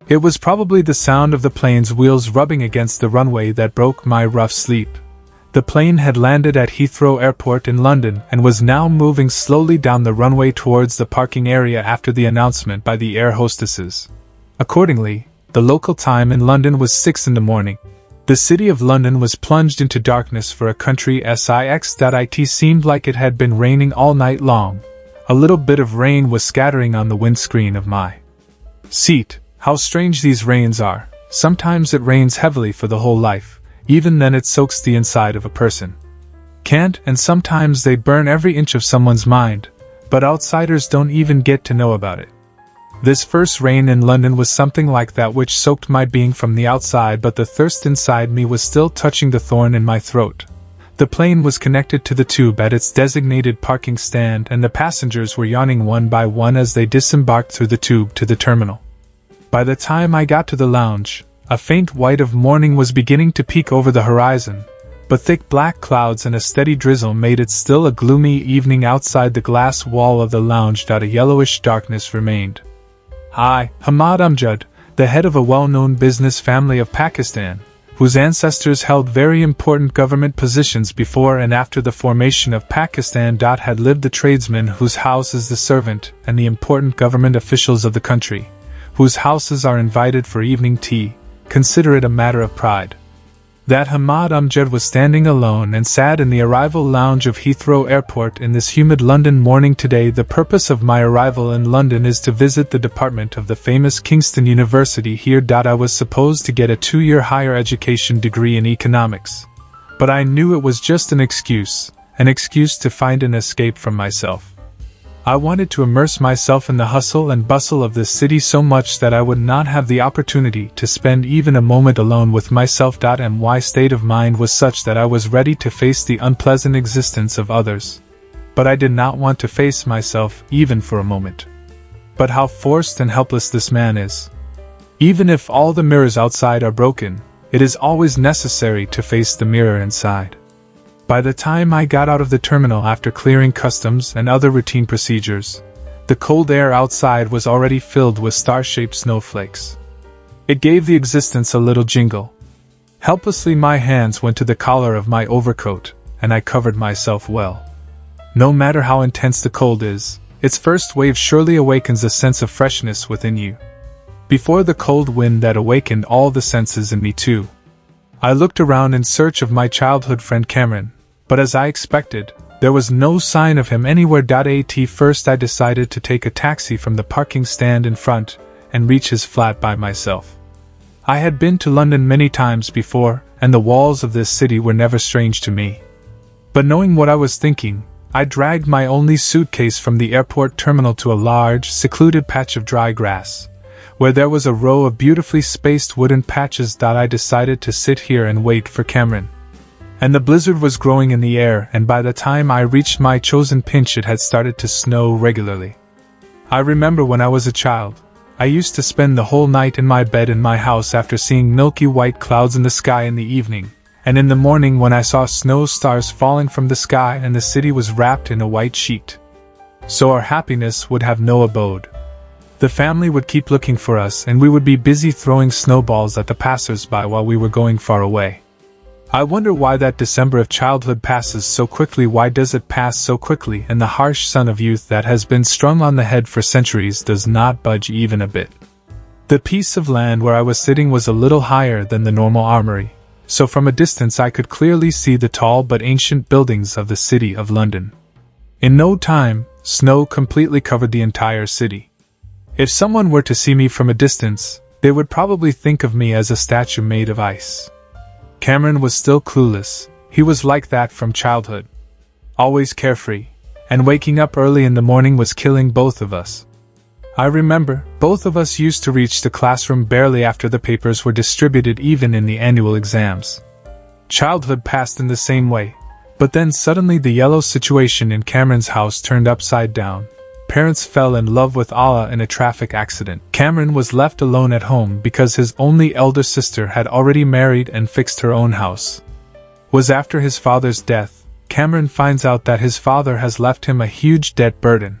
It was probably the sound of the plane's wheels rubbing against the runway that broke my rough sleep. The plane had landed at Heathrow Airport in London and was now moving slowly down the runway towards the parking area after the announcement by the air hostesses. Accordingly, the local time in London was 6 in the morning. The city of London was plunged into darkness for a country it seemed like it had been raining all night long. A little bit of rain was scattering on the windscreen of my seat. How strange these rains are. Sometimes it rains heavily for the whole life, even then it soaks the inside of a person. And sometimes they burn every inch of someone's mind, but outsiders don't even get to know about it. This first rain in London was something like that, which soaked my being from the outside, but the thirst inside me was still touching the thorn in my throat. The plane was connected to the tube at its designated parking stand, and the passengers were yawning one by one as they disembarked through the tube to the terminal. By the time I got to the lounge, a faint white of morning was beginning to peek over the horizon, but thick black clouds and a steady drizzle made it still a gloomy evening outside the glass wall of the lounge. A yellowish darkness remained. I, Hamad Amjad, the head of a well-known business family of Pakistan, whose ancestors held very important government positions before and after the formation of Pakistan, had lived the tradesman whose house is the servant, and the important government officials of the country, whose houses are invited for evening tea, consider it a matter of pride. That Hamad Amjad was standing alone and sad in the arrival lounge of Heathrow Airport in this humid London morning today. The purpose of my arrival in London is to visit the department of the famous Kingston University here. I was supposed to get a 2-year higher education degree in economics. But I knew it was just an excuse to find an escape from myself. I wanted to immerse myself in the hustle and bustle of this city so much that I would not have the opportunity to spend even a moment alone with myself. My state of mind was such that I was ready to face the unpleasant existence of others. But I did not want to face myself even for a moment. But how forced and helpless this man is. Even if all the mirrors outside are broken, it is always necessary to face the mirror inside. By the time I got out of the terminal after clearing customs and other routine procedures, the cold air outside was already filled with star-shaped snowflakes. It gave the existence a little jingle. Helplessly my hands went to the collar of my overcoat, and I covered myself well. No matter how intense the cold is, its first wave surely awakens a sense of freshness within you. Before the cold wind that awakened all the senses in me too. I looked around in search of my childhood friend Cameron, but as I expected, there was no sign of him anywhere. At first I decided to take a taxi from the parking stand in front and reach his flat by myself. I had been to London many times before, and the walls of this city were never strange to me. But knowing what I was thinking, I dragged my only suitcase from the airport terminal to a large, secluded patch of dry grass, where there was a row of beautifully spaced wooden patches. I decided to sit here and wait for Cameron. And the blizzard was growing in the air, and by the time I reached my chosen pinch it had started to snow regularly. I remember when I was a child, I used to spend the whole night in my bed in my house after seeing milky white clouds in the sky in the evening, and in the morning when I saw snow stars falling from the sky and the city was wrapped in a white sheet. So our happiness would have no abode. The family would keep looking for us, and we would be busy throwing snowballs at the passers-by while we were going far away. I wonder why that December of childhood passes so quickly. Why does it pass so quickly, and the harsh sun of youth that has been strung on the head for centuries does not budge even a bit? The piece of land where I was sitting was a little higher than the normal armory, so from a distance I could clearly see the tall but ancient buildings of the City of London. In no time, snow completely covered the entire city. If someone were to see me from a distance, they would probably think of me as a statue made of ice. Cameron was still clueless. He was like that from childhood. Always carefree, and waking up early in the morning was killing both of us. I remember, both of us used to reach the classroom barely after the papers were distributed, even in the annual exams. Childhood passed in the same way, but then suddenly the yellow situation in Cameron's house turned upside down. Parents fell in love with Allah in a traffic accident. Cameron was left alone at home because his only elder sister had already married and fixed her own house. Was after his father's death, Cameron finds out that his father has left him a huge debt burden.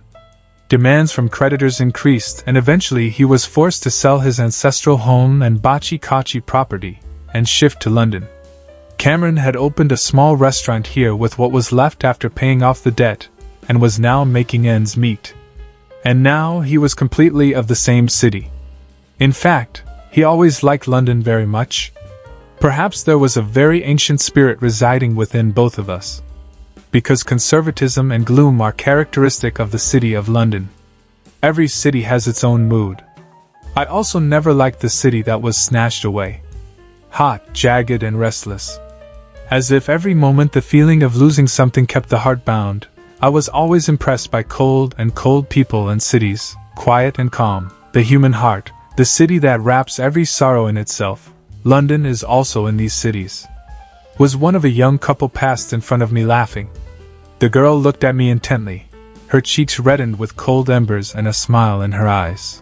Demands from creditors increased, and eventually he was forced to sell his ancestral home and Bachi-Kachi property and shift to London. Cameron had opened a small restaurant here with what was left after paying off the debt, and was now making ends meet. And now he was completely of the same city. In fact, he always liked London very much. Perhaps there was a very ancient spirit residing within both of us, because conservatism and gloom are characteristic of the city of London. Every city has its own mood. I also never liked the city that was snatched away. Hot, jagged, and restless. As if every moment the feeling of losing something kept the heart bound, I was always impressed by cold people and cities, quiet and calm, the human heart, the city that wraps every sorrow in itself. London is also in these cities. Was one of a young couple passed in front of me laughing. The girl looked at me intently. Her cheeks reddened with cold embers and a smile in her eyes.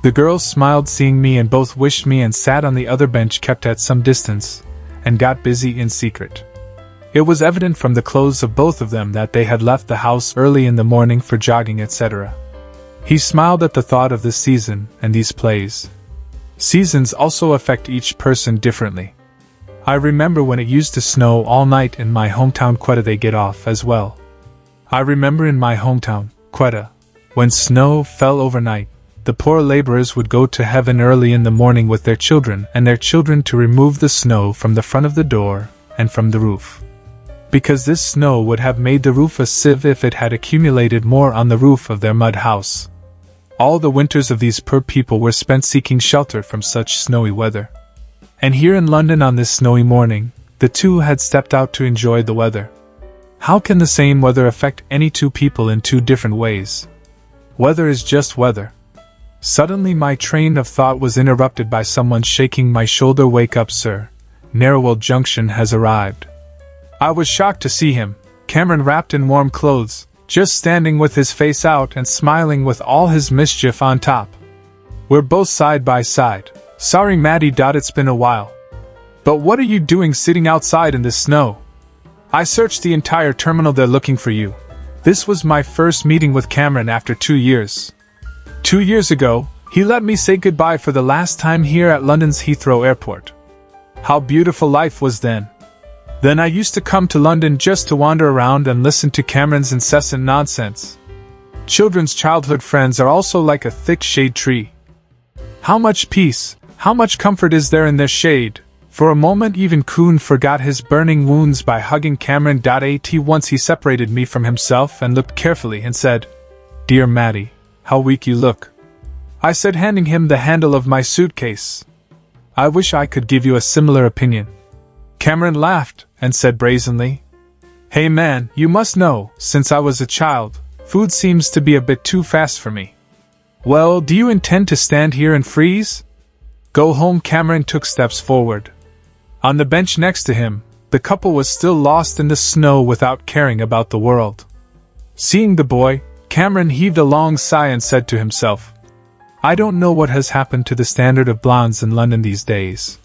The girl smiled seeing me and both wished me and sat on the other bench kept at some distance, and got busy in secret. It was evident from the clothes of both of them that they had left the house early in the morning for jogging, etc. He smiled at the thought of this season and these plays. Seasons also affect each person differently. I remember when it used to snow all night in my hometown Quetta. They get off as well. I remember in my hometown, Quetta, when snow fell overnight, the poor laborers would go to heaven early in the morning with their children and their children to remove the snow from the front of the door and from the roof. Because this snow would have made the roof a sieve if it had accumulated more on the roof of their mud house. All the winters of these poor people were spent seeking shelter from such snowy weather. And here in London on this snowy morning, the two had stepped out to enjoy the weather. How can the same weather affect any two people in two different ways? Weather is just weather. Suddenly my train of thought was interrupted by someone shaking my shoulder. Wake up, sir. Narrowell Junction has arrived. I was shocked to see him, Cameron wrapped in warm clothes, just standing with his face out and smiling with all his mischief on top. We're both side by side. Sorry, Maddie. It's been a while. But what are you doing sitting outside in the snow? I searched the entire terminal there looking for you. This was my first meeting with Cameron after 2 years. 2 years ago, he let me say goodbye for the last time here at London's Heathrow Airport. How beautiful life was then. Then I used to come to London just to wander around and listen to Cameron's incessant nonsense. Children's childhood friends are also like a thick shade tree. How much peace, how much comfort is there in their shade? For a moment even Kuhn forgot his burning wounds by hugging Cameron. Once he separated me from himself and looked carefully and said, "Dear Maddie, how weak you look." I said, handing him the handle of my suitcase. "I wish I could give you a similar opinion." Cameron laughed and said brazenly, "Hey man, you must know, since I was a child, food seems to be a bit too fast for me." "Well, do you intend to stand here and freeze?" "Go home." Cameron took steps forward. On the bench next to him, the couple was still lost in the snow without caring about the world. Seeing the boy, Cameron heaved a long sigh and said to himself, "I don't know what has happened to the standard of blondes in London these days."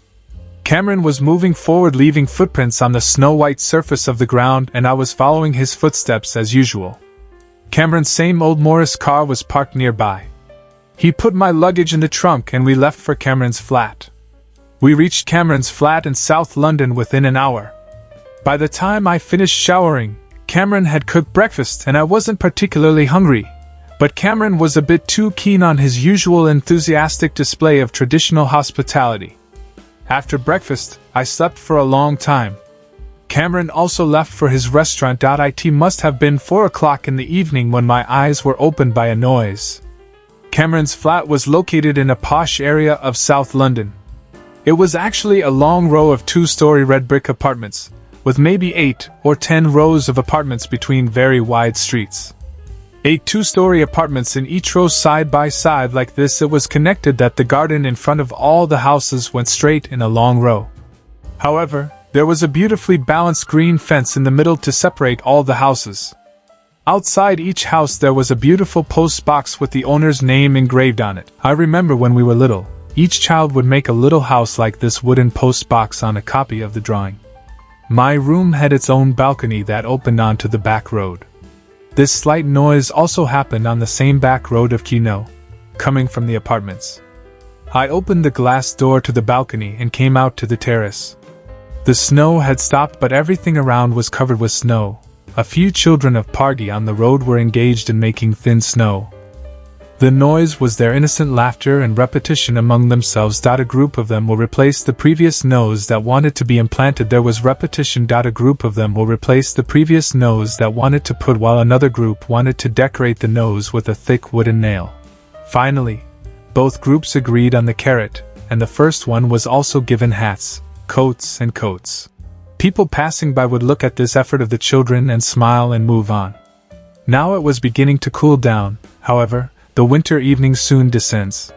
Cameron was moving forward, leaving footprints on the snow-white surface of the ground, and I was following his footsteps as usual. Cameron's same old Morris car was parked nearby. He put my luggage in the trunk and we left for Cameron's flat. We reached Cameron's flat in South London within an hour. By the time I finished showering, Cameron had cooked breakfast and I wasn't particularly hungry, but Cameron was a bit too keen on his usual enthusiastic display of traditional hospitality. After breakfast, I slept for a long time. Cameron also left for his restaurant. It must have been 4 o'clock in the evening when my eyes were opened by a noise. Cameron's flat was located in a posh area of South London. It was actually a long row of 2-story red brick apartments, with maybe 8 or 10 rows of apartments between very wide streets. 8 2-story apartments in each row side by side like this. It was connected that the garden in front of all the houses went straight in a long row. However, there was a beautifully balanced green fence in the middle to separate all the houses. Outside each house there was a beautiful post box with the owner's name engraved on it. I remember when we were little, each child would make a little house like this wooden post box on a copy of the drawing. My room had its own balcony that opened onto the back road. This slight noise also happened on the same back road of Kino, coming from the apartments. I opened the glass door to the balcony and came out to the terrace. The snow had stopped, but everything around was covered with snow. A few children of party on the road were engaged in making thin snow. The noise was their innocent laughter and repetition among themselves. A group of them will replace the previous nose that wanted to be implanted. There was repetition. A group of them will replace the previous nose that wanted to put, while another group wanted to decorate the nose with a thick wooden nail. Finally, both groups agreed on the carrot, and the first one was also given hats, coats and coats. People passing by would look at this effort of the children and smile and move on. Now it was beginning to cool down, however. The winter evening soon descends.